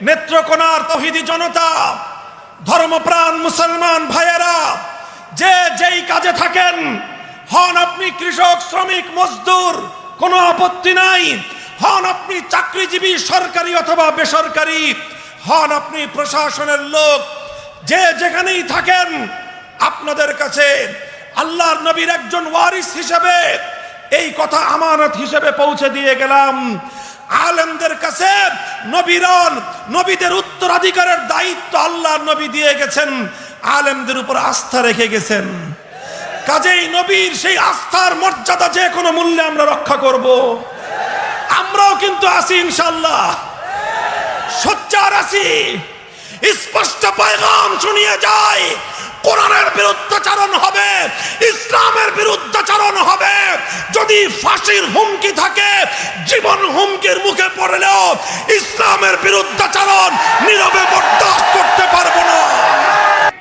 নেত্রকোনার তৌহিদি জনতা, ধর্মপ্রাণ মুসলমান ভাইয়েরা, যে যেই কাজে থাকেন, হন আপনি কৃষক, শ্রমিক, মজদুর, কোনো আপত্তি নাই, হন আপনি চাকরিজীবী সরকারি অথবা বেসরকারি, হন আপনি প্রশাসনের লোক, যে যেখানেই থাকেন, আপনাদের কাছে আল্লাহর নবীর একজন ওয়ারিস হিসেবে এই কথা আমানত হিসেবে পৌঁছে দিয়ে গেলাম। আলেমদের কাছে নবীদের উত্তরাধিকারের দায়িত্ব আল্লাহর নবী দিয়ে গেছেন, আলেমদের উপর আস্থা রেখে গেছেন। কাজেই নবীর সেই আস্থার মর্যাদা যে কোনো মূল্যে আমরা রক্ষা করব। আমরাও কিন্তু আছি ইনশাআল্লাহ, সোচ্চার আছি। স্পষ্ট পয়গাম শুনিয়ে যায়, কোরআনের বিরুদ্ধাচরণ হবে, ইসলামের বিরুদ্ধাচরণ হবে। যদি ফাঁসির হুমকি থাকে, জীবন হুমকির মুখে পড়লেও ইসলামের বিরুদ্ধাচরণ নীরবে বরদাস্ত করতে পারবো না।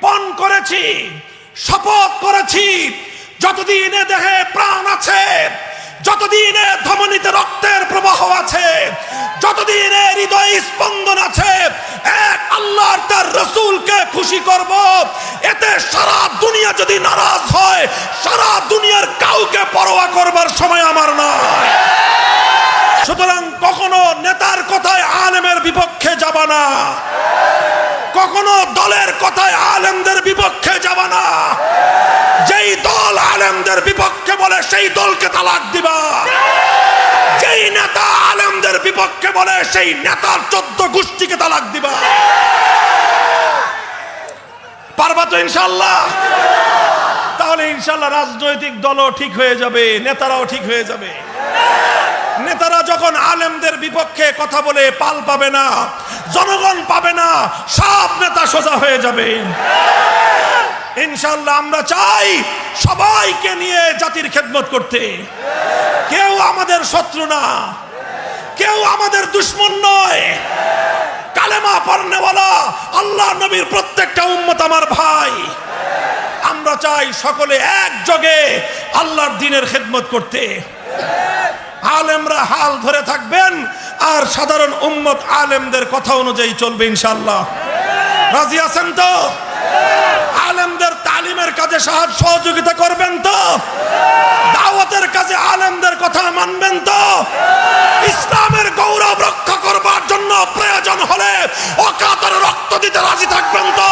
পণ করেছি, শপথ করেছি, যতদিনে দেহে প্রাণ আছে, যতদিনে ধমনীতে রক্তের প্রবাহ আছে, যতদিনে হৃদয় স্পন্দন আছে, এক আল্লাহর তার রাসূলকে খুশি করব। এতে সারা দুনিয়া যদি নারাজ হয়, সারা দুনিয়ার কাউকে পরোয়া করবার সময় আমার নয়। সুতরাং কখনো নেতার কথায় আলেমের বিপক্ষে যাব না, কখনো দলের কথায় আলেমদের বিপক্ষে যাব না। যেই দল আলেমদের বিপক্ষে বলে সেই দলকে তালাক দিবা, যেই নেতা আলেমদের বিপক্ষে বলে সেই নেতার 14 গোষ্ঠীকে তালাক দিবা। পারবা তো ইনশাআল্লাহ? তাহলে ইনশাআল্লাহ রাজনৈতিক দলও ঠিক হয়ে যাবে, নেতারাও ঠিক হয়ে যাবে। নেতারা যখন আলেমদের বিপক্ষে কথা বলে পাল পাবে না, জনগণ পাবে না, সব নেতা সোজা হয়ে যাবে ইনশাআল্লাহ। আমরা চাই সবাইকে নিয়ে জাতির খেদমত করতে। কেউ আমাদের শত্রু না, কেউ আমাদের দুশমন নয়। কালেমা পড়নেওয়ালা আল্লাহ নবীর প্রত্যেকটা উম্মত আমার ভাই। আমরা চাই সকলে একযোগে আল্লাহর দ্বীনের খেদমত করতে। আলেমরা হাল ধরে থাকবেন আর সাধারণ উম্মত আলেমদের কথা অনুযায়ী চলবে ইনশাআল্লাহ। রাজি আছেন তো? আলেমদের তালিমের কাজে সহযোগিতা করবেন তো? দাওয়াতের কাজে আলেমদের কথা মানবেন তো? ইসলামের গৌরব রক্ষা করবার জন্য প্রয়োজন হলে অকাতরে রক্ত দিতে রাজি থাকবেন তো?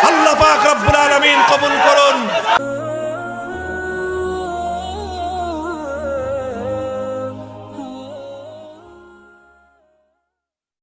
আল্লাহ পাক রব্বুল আলামিন কবুল করুন।